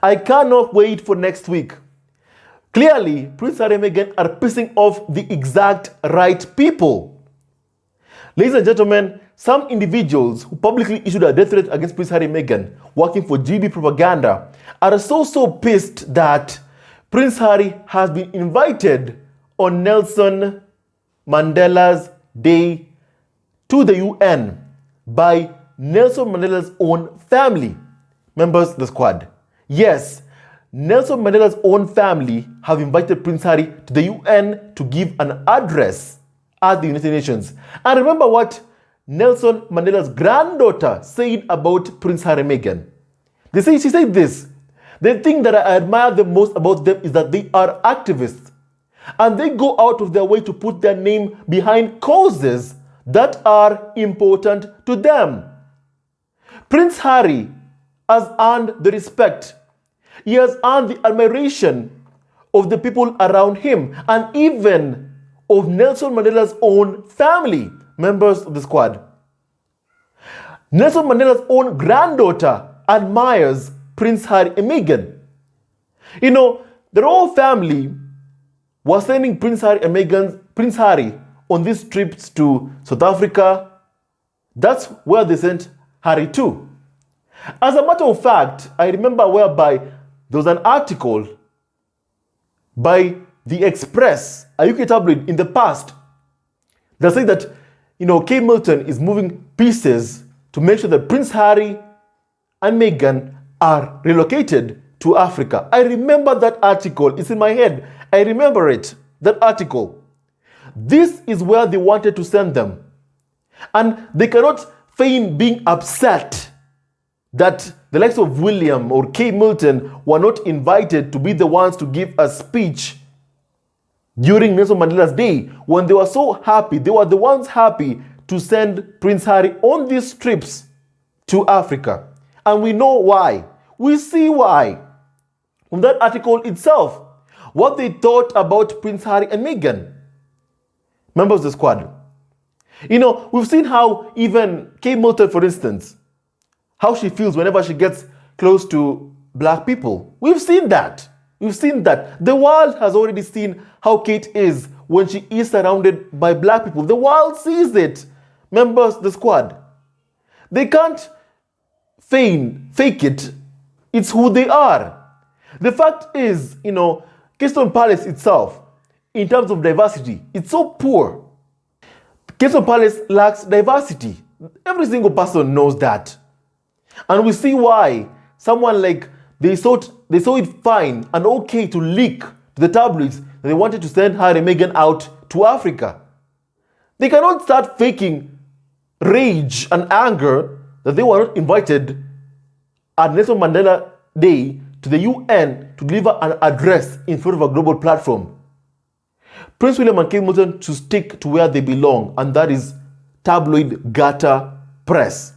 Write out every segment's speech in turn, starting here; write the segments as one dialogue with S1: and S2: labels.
S1: I cannot wait for next week. Clearly, Prince Harry and Meghan are pissing off the exact right people. Ladies and gentlemen, some individuals who publicly issued a death threat against Prince Harry and Meghan, working for GB propaganda, are so pissed that Prince Harry has been invited on Nelson Mandela's Day to the UN by Nelson Mandela's own family, members of the squad. Yes, Nelson Mandela's own family have invited Prince Harry to the UN to give an address at the United Nations. And remember what Nelson Mandela's granddaughter said about Prince Harry and Meghan. She said this: the thing that I admire the most about them is that they are activists. And they go out of their way to put their name behind causes that are important to them. Prince Harry has earned the respect. He has earned the admiration of the people around him and even of Nelson Mandela's own family, members of the squad. Nelson Mandela's own granddaughter admires Prince Harry and Meghan. You know, the royal family was sending Prince Harry and Prince Harry on these trips to South Africa. That's where they sent Harry to. As a matter of fact, I remember whereby there was an article by The Express, a UK tabloid in the past, that said that, Kate Middleton is moving pieces to make sure that Prince Harry and Meghan are relocated to Africa. I remember that article. It's in my head. I remember it, that article. This is where they wanted to send them. And they cannot feign being upset that the likes of William or Kate Middleton were not invited to be the ones to give a speech during Nelson Mandela's Day, when they were so happy. They were the ones happy to send Prince Harry on these trips to Africa. And we know why. We see why. From that article itself, what they thought about Prince Harry and Meghan, members of the squad. We've seen how even Kate Middleton, for instance, how she feels whenever she gets close to black people. We've seen that. The world has already seen how Kate is when she is surrounded by black people. The world sees it, members of the squad. They can't fake it. It's who they are. The fact is, Keystone Palace itself, in terms of diversity, it's so poor. Keystone Palace lacks diversity. Every single person knows that. And we see why someone like, they saw it fine and okay to leak to the tabloids that they wanted to send Harry and Meghan out to Africa. They cannot start faking rage and anger that they were not invited at Nelson Mandela Day to the UN to deliver an address in front of a global platform. Prince William and Kate Middleton should stick to where they belong, and that is tabloid gutter press.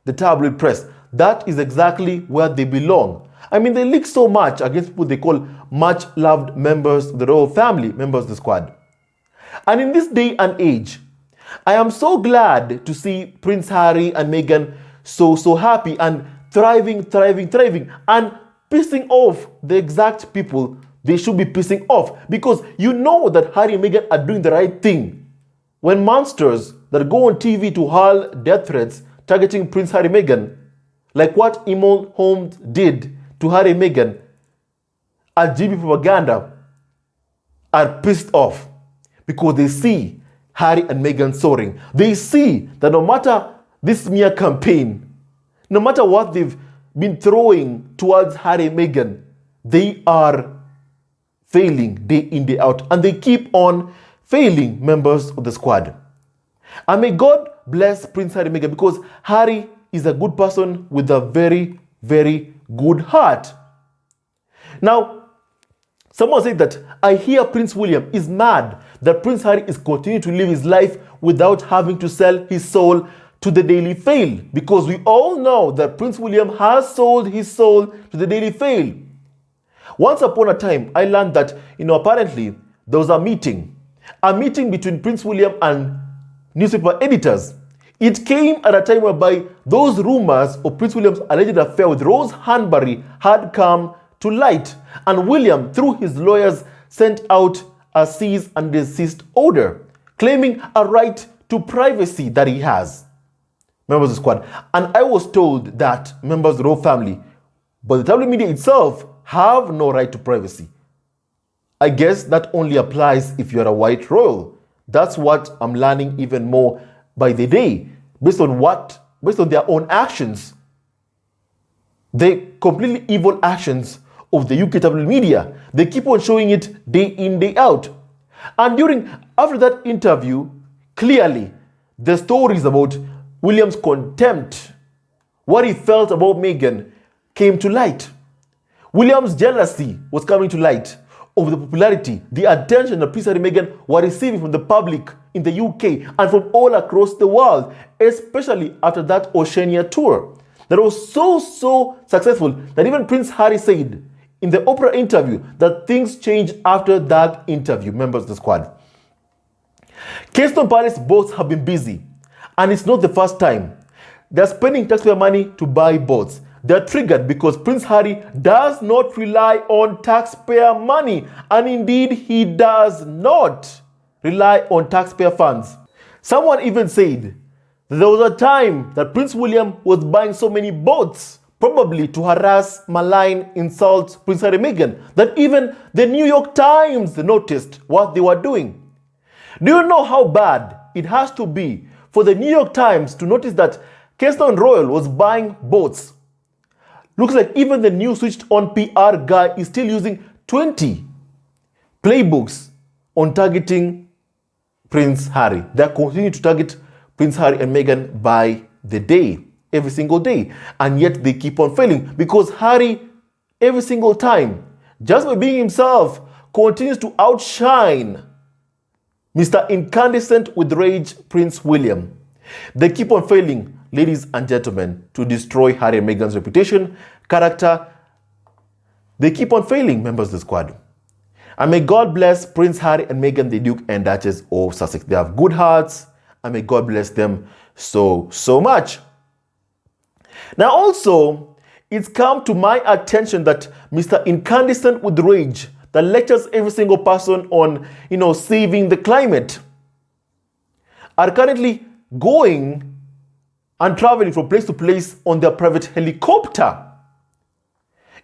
S1: The tabloid press. That is exactly where they belong. I mean, they leak so much against people they call much loved members of the royal family, members of the squad. And in this day and age, I am so glad to see Prince Harry and Meghan so happy and thriving, and pissing off the exact people they should be pissing off, because you know that Harry and Meghan are doing the right thing. When monsters that go on TV to hurl death threats targeting Prince Harry and Meghan, like what Eamonn Holmes did to Harry and Meghan, at GB propaganda, are pissed off because they see Harry and Meghan soaring. They see that no matter this smear campaign, no matter what they've been throwing towards Harry and Meghan, they are failing day in, day out. And they keep on failing, members of the squad. And may God bless Prince Harry and Meghan, because Harry is a good person with a very, very good heart. Now, someone said that I hear Prince William is mad that Prince Harry is continuing to live his life without having to sell his soul to the Daily Fail, because we all know that Prince William has sold his soul to the Daily Fail. Once upon a time, I learned that, apparently there was a meeting between Prince William and newspaper editors. It came at a time whereby those rumors of Prince William's alleged affair with Rose Hanbury had come to light, and William, through his lawyers, sent out a cease and desist order, claiming a right to privacy that he has. Members of the squad. And I was told that members of the royal family, but the tabloid media itself, have no right to privacy. I guess that only applies if you're a white royal. That's what I'm learning even more by the day, based on their own actions. The completely evil actions of the UK tabloid media. They keep on showing it day in, day out. And after that interview, clearly the stories about William's contempt, what he felt about Meghan, came to light. William's jealousy was coming to light of the popularity, the attention that Prince Harry and Meghan were receiving from the public in the UK and from all across the world, especially after that Oceania tour that was so successful that even Prince Harry said in the Oprah interview that things changed after that interview, members of the squad. Keystone Palace boats have been busy, and it's not the first time. They're spending taxpayer money to buy boats. They're triggered because Prince Harry does not rely on taxpayer money, and indeed he does not rely on taxpayer funds. Someone even said that there was a time that Prince William was buying so many boats, probably to harass, malign, insult Prince Harry and Meghan, that even the New York Times noticed what they were doing. Do you know how bad it has to be for the New York Times to notice that Keystone Royal was buying boats? Looks like even the new switched on PR guy is still using 20 playbooks on targeting Prince Harry. They're continuing to target Prince Harry and Meghan by the day, every single day. And yet they keep on failing because Harry, every single time, just by being himself, continues to outshine Mr. Incandescent with Rage Prince William. They keep on failing, ladies and gentlemen, to destroy Harry and Meghan's reputation, character. They keep on failing, members of the squad. And may God bless Prince Harry and Meghan, the Duke and Duchess of Sussex. They have good hearts, and may God bless them so much. Now also, it's come to my attention that Mr. Incandescent with Rage, that lectures every single person on, saving the climate, are currently going and traveling from place to place on their private helicopter.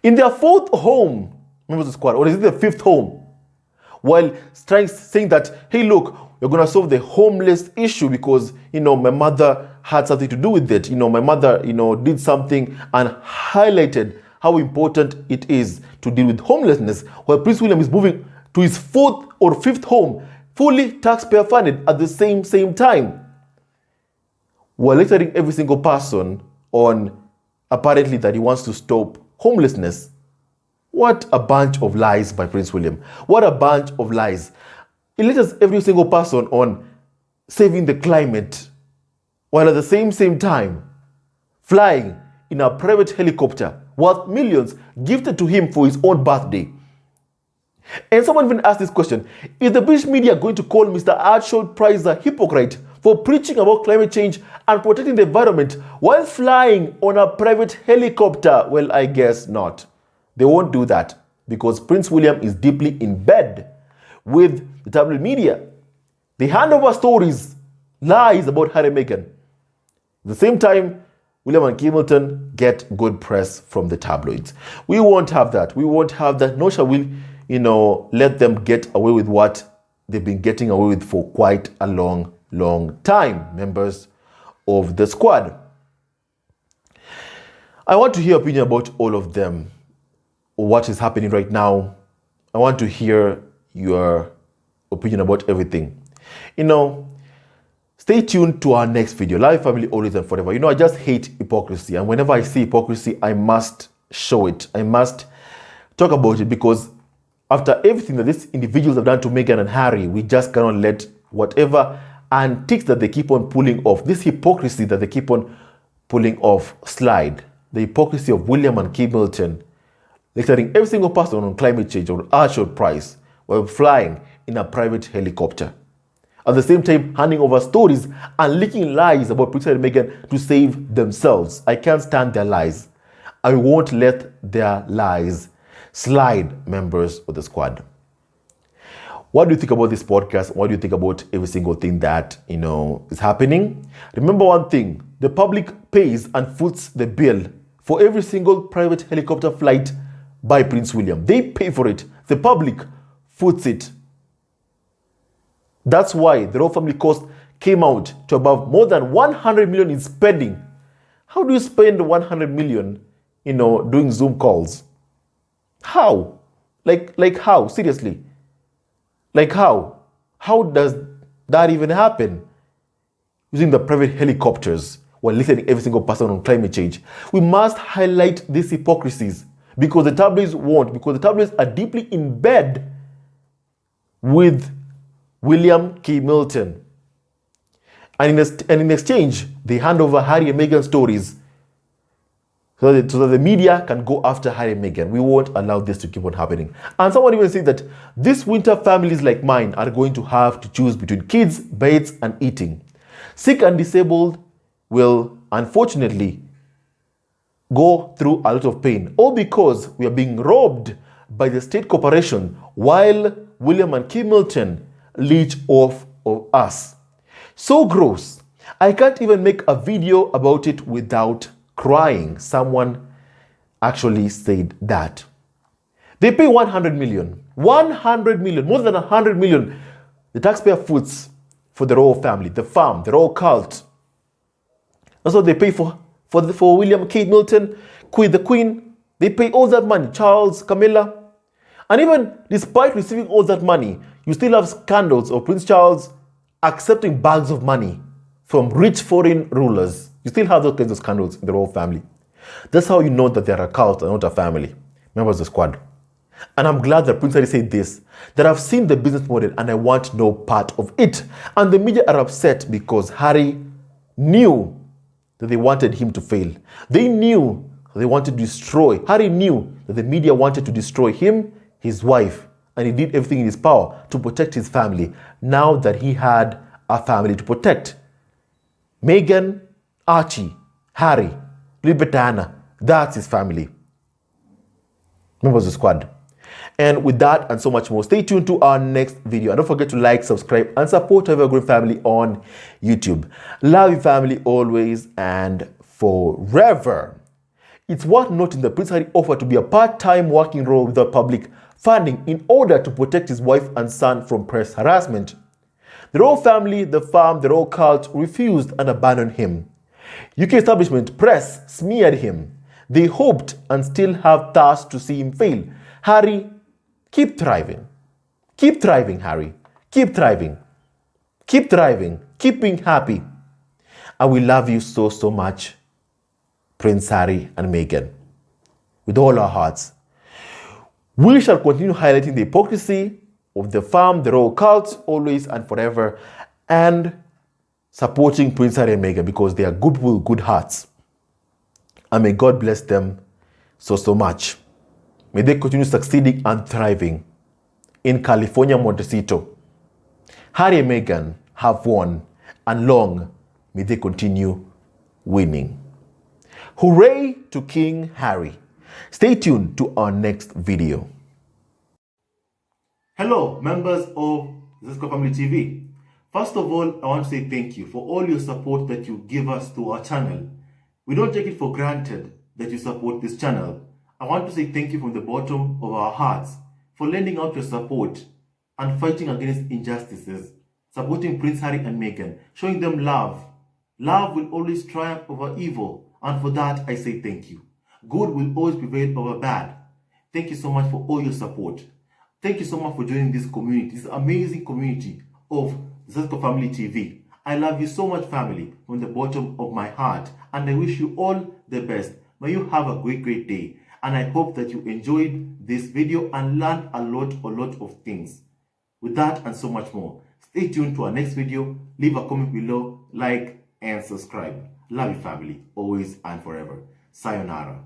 S1: In their fourth home, members of the squad, or is it their fifth home? While saying that, hey, look, we're going to solve the homeless issue because, my mother had something to do with it. My mother, did something and highlighted how important it is to deal with homelessness, while Prince William is moving to his fourth or fifth home, fully taxpayer funded at the same time. We're lecturing every single person on apparently that he wants to stop homelessness. What a bunch of lies by Prince William. What a bunch of lies. He lectures every single person on saving the climate, while at the same time flying in a private helicopter worth millions gifted to him for his own birthday. And someone even asked this question: is the British media going to call Mr. Archibald Price a hypocrite for preaching about climate change and protecting the environment while flying on a private helicopter? Well, I guess not. They won't do that because Prince William is deeply in bed with the tabloid media. They hand over stories, lies about Harry and Meghan. At the same time, William and Hamilton get good press from the tabloids. We won't have that. We won't have that. Nor shall we, let them get away with what they've been getting away with for quite a long time, members of the squad. I want to hear your opinion about all of them, what is happening right now. I want to hear your opinion about everything. Stay tuned to our next video. Live, family, always and forever. I just hate hypocrisy. And whenever I see hypocrisy, I must show it. I must talk about it because after everything that these individuals have done to Meghan and Harry, we just cannot let whatever antics that they keep on pulling off, this hypocrisy that they keep on pulling off, slide. The hypocrisy of William and Hamilton lecturing every single person on climate change or Archibald Price while flying in a private helicopter. At the same time, handing over stories and leaking lies about Prince Harry and Meghan to save themselves. I can't stand their lies. I won't let their lies slide, members of the squad. What do you think about this podcast? What do you think about every single thing that, is happening? Remember one thing, the public pays and foots the bill for every single private helicopter flight by Prince William. They pay for it. The public foots it. That's why the royal family cost came out to above more than 100 million in spending. How do you spend 100 million, doing Zoom calls? How? Like how? Seriously. Like how? How does that even happen? Using the private helicopters while listening to every single person on climate change. We must highlight these hypocrisies because the tabloids won't, because the tabloids are deeply in bed with William K. Milton. And in exchange, they hand over Harry and Meghan stories so that the media can go after Harry and Meghan. We won't allow this to keep on happening. And someone even said that this winter families like mine are going to have to choose between kids, beds, and eating. Sick and disabled will, unfortunately, go through a lot of pain, all because we are being robbed by the state corporation while William and K. Milton leech off of us. So gross. I can't even make a video about it without crying. Someone actually said that. They pay 100 million. 100 million, more than 100 million. The taxpayer foots for the royal family, the farm, the royal cult. That's what they pay for William, Kate Milton, the Queen. They pay all that money, Charles, Camilla. And even despite receiving all that money, you still have scandals of Prince Charles accepting bags of money from rich foreign rulers. You still have those kinds of scandals in the royal family. That's how you know that they're a cult and not a family. Members of the squad. And I'm glad that Prince Harry said this, that I've seen the business model and I want no part of it. And the media are upset because Harry knew that they wanted him to fail. They knew that they wanted to destroy. Harry knew that the media wanted to destroy him, his wife, and he did everything in his power to protect his family now that he had a family to protect. Meghan, Archie, Harry, Libertana, that's his family. Members of the squad. And with that and so much more, stay tuned to our next video. And don't forget to like, subscribe, and support our Green Family on YouTube. Love you, family, always and forever. It's worth noting that Prince Harry offered to be a part-time working role without public funding in order to protect his wife and son from press harassment. The royal family, the farm, the royal cult refused and abandoned him. UK establishment press smeared him. They hoped and still have thirst to see him fail. Harry, keep thriving. Keep thriving, Harry. Keep thriving. Keep thriving. Keep being happy. And we love you so, so much, Prince Harry and Meghan, with all our hearts. We shall continue highlighting the hypocrisy of the farm, the royal cult, always and forever, and supporting Prince Harry and Meghan because they are good people, good hearts. And may God bless them so, so much. May they continue succeeding and thriving in California, Montecito. Harry and Meghan have won, and long may they continue winning. Hooray to King Harry. Stay tuned to our next video. Hello, members of Zesco Family TV. First of all, I want to say thank you for all your support that you give us to our channel. We don't take it for granted that you support this channel. I want to say thank you from the bottom of our hearts for lending out your support and fighting against injustices, supporting Prince Harry and Meghan, showing them love. Love will always triumph over evil, and for that I say thank you. Good will always prevail over bad. Thank you so much for all your support. Thank you so much for joining this community, this amazing community of Zesco Family TV. I love you so much, family, from the bottom of my heart, and I wish you all the best. May you have a great, great day. And I hope that you enjoyed this video and learned a lot of things. With that and so much more, stay tuned to our next video. Leave a comment below, like, and subscribe. Love you, family, always and forever. Sayonara.